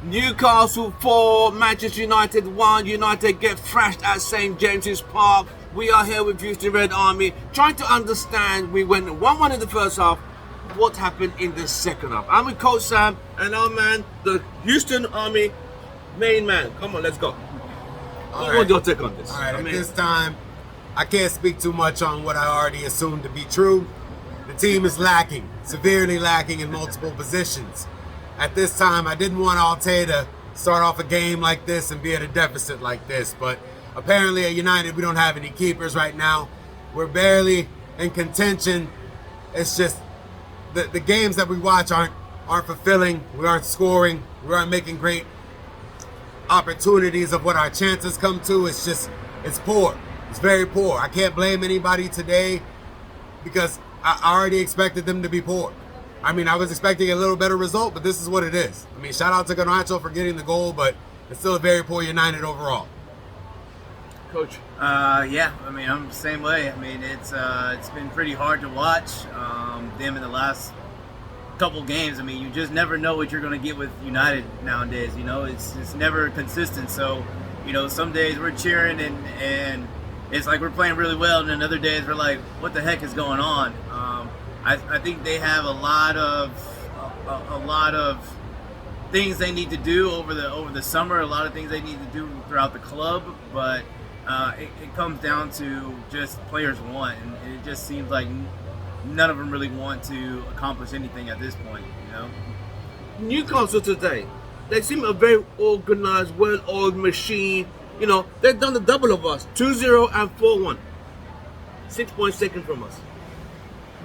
Newcastle 4, Manchester United 1. United get thrashed at St James's Park. We are here with Houston Red Army, trying to understand. We went 1-1 in the first half. What happened in the second half? I'm with Coach Sam and our man, the Houston Army main man. Come on, let's go. What's your take on this? All right, this time, I can't speak too much on what I already assumed to be true. The team is lacking, severely lacking in multiple positions. At this time, I didn't want Alte to start off a game like this and be at a deficit like this, but apparently at United, we don't have any keepers right now. We're barely in contention. It's just the games that we watch aren't fulfilling. We aren't scoring. We aren't making great opportunities of what our chances come to. It's poor. It's very poor. I can't blame anybody today because I already expected them to be poor. I mean, I was expecting a little better result, but this is what it is. I mean, shout out to Garnacho for getting the goal, but it's still a very poor United overall. Coach? Yeah, I mean, I'm the same way. I mean, it's been pretty hard to watch them in the last couple games. I mean, you just never know what you're going to get with United nowadays. You know, it's never consistent. So, you know, some days we're cheering and it's like we're playing really well, and then other days we're like, what the heck is going on? I think they have a lot of things they need to do over the summer. A lot of things they need to do throughout the club, but it comes down to just players want, and it just seems like none of them really want to accomplish anything at this point. You know, Newcastle today, they seem a very organized, well-oiled machine. You know, they've done the double of us, 2-0 and 4-1, 6 points taken from us.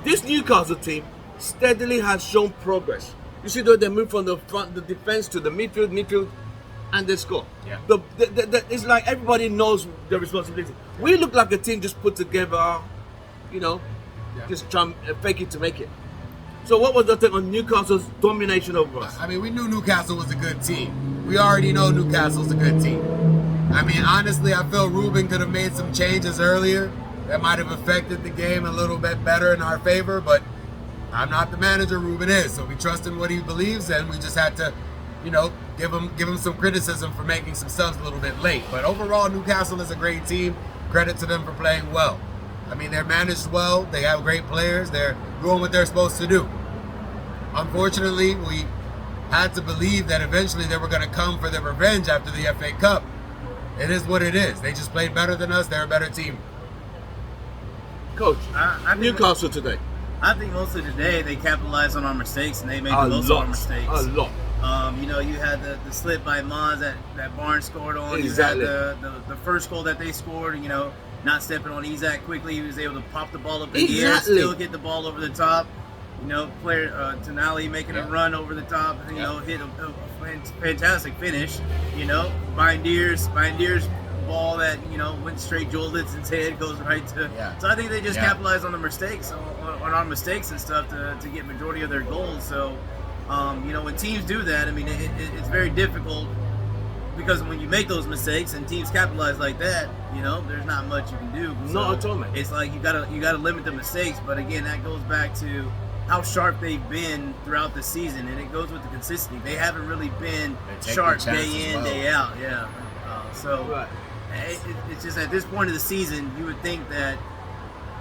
This Newcastle team steadily has shown progress. You see, they move from the front, the defense to the midfield, and they score. Yeah. It's like everybody knows their responsibility. We look like a team just put together, you know, just try and fake it to make it. So what was the take on Newcastle's domination over us? I mean, we knew Newcastle was a good team. We already know Newcastle's a good team. I mean, honestly, I feel Ruben could have made some changes earlier that might have affected the game a little bit better in our favor, but I'm not the manager, Ruben is, so we trust in what he believes, and we just had to, you know, give him some criticism for making some subs a little bit late. But overall, Newcastle is a great team. Credit to them for playing well. I mean, they're managed well. They have great players. They're doing what they're supposed to do. Unfortunately, we had to believe that eventually they were going to come for their revenge after the FA Cup. It is what it is. They just played better than us. They're a better team. Coach, Newcastle today. I think mostly today they capitalized on our mistakes and they made the most of our mistakes. A lot. You know, you had the slip by Mons that Barnes scored on. Exactly. You had the first goal that they scored, you know, not stepping on Isaac quickly. He was able to pop the ball up in the air, still get the ball over the top. You know, player Tonali making a run over the top, you know, hit a fantastic finish. You know, Bindeer's ball that, you know, went straight Joel Litzon's head, goes right to. Yeah. So I think they just capitalized on the mistakes, on our mistakes and stuff to get majority of their goals. So, you know, when teams do that, I mean, it's very difficult because when you make those mistakes and teams capitalize like that, you know, there's not much you can do. Not at all, man. It's like you gotta limit the mistakes, but again, that goes back to how sharp they've been throughout the season, and it goes with the consistency. They haven't really been sharp day in, day out. Yeah. It's just at this point of the season, you would think that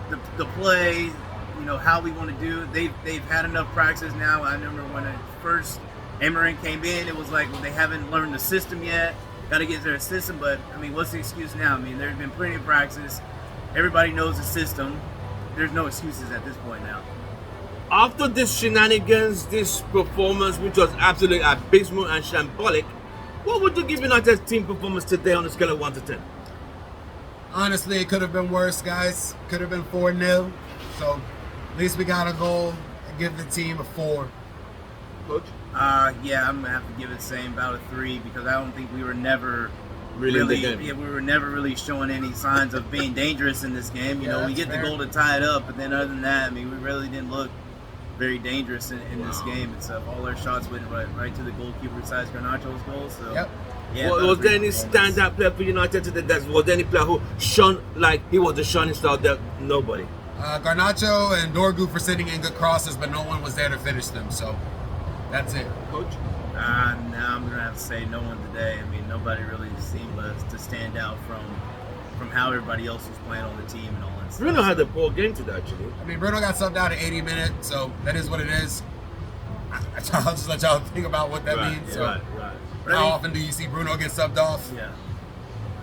the play, you know, how we want to do, they've had enough practice now. I remember when first Amarin came in, it was like, well, they haven't learned the system yet. Got to get their system, but I mean, what's the excuse now? I mean, there's been plenty of practice. Everybody knows the system. There's no excuses at this point now. After this shenanigans, this performance, which was absolutely abysmal and shambolic, what would you give United's team performance today on a scale of 1 to 10? Honestly, it could have been worse, guys. Could have been 4-0. So at least we got a goal and give the team a 4. Coach? Yeah, I'm gonna have to give it the same, about a 3, because I don't think we were never we were never really showing any signs of being dangerous in this game. You know, we get the goal to tie it up, but then other than that, I mean, we really didn't look very dangerous in this game and stuff. All our shots went right to the goalkeeper besides Garnacho's goal. So, yeah. Was there any standout player for United today? Was there any player who shone like he was the shining star? There, nobody. Garnacho and Dorgu for sitting in good crosses, but no one was there to finish them. So that's it. Coach? Now I'm gonna have to say no one today. I mean, nobody really seemed to stand out from how everybody else was playing on the team and all that stuff. Bruno had a poor game today, actually. I mean, Bruno got subbed out at 80 minutes, so that is what it is. I'll just let y'all think about what that means. So Right. how often do you see Bruno get subbed off? Yeah.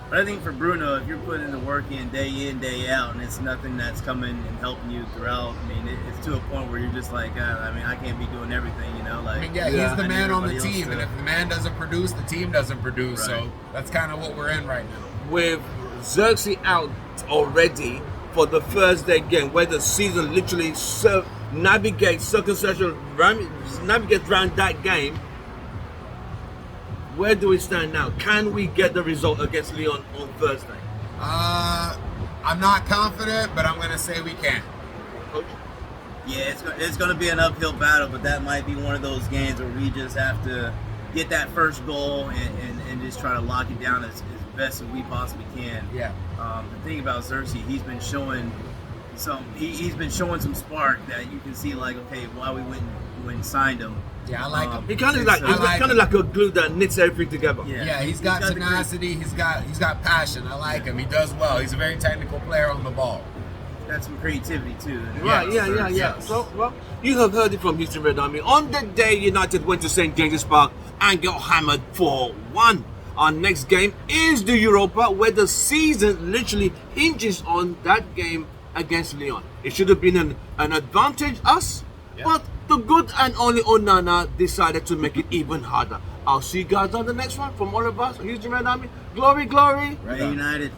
But I think for Bruno, if you're putting the work in, day out, and it's nothing that's coming and helping you throughout, I mean, it's to a point where you're just like, I mean, I can't be doing everything, you know? Like, I mean, he's the man on the everybody team, else and if the man doesn't produce, the team doesn't produce. Right. So that's kind of what we're in right now. With Xerxes out already for the Thursday game, where the season literally navigates around that game, where do we stand now? Can we get the result against Lyon on Thursday? I'm not confident, but I'm going to say we can. Coach? Yeah, it's going to be an uphill battle, but that might be one of those games where we just have to get that first goal and just try to lock it down as best as we possibly can. Yeah. The thing about Xerxes, he's been showing some spark that you can see, like, okay, why we went and signed him. Yeah, I like him. He kind of like a glue that knits everything together. Yeah. He's got tenacity. He's got passion. I like him. He does well. He's a very technical player on the ball. He's got some creativity too. Right, yeah. So, well, you have heard it from Houston Red Army. On the day United went to St. James's Park and got hammered 4-1. Our next game is the Europa, where the season literally hinges on that game against Lyon. It should have been an advantage us, but the good and only Onana decided to make it even harder. I'll see you guys on the next one. From all of us, Houston Red Army. Glory, glory. Right, United.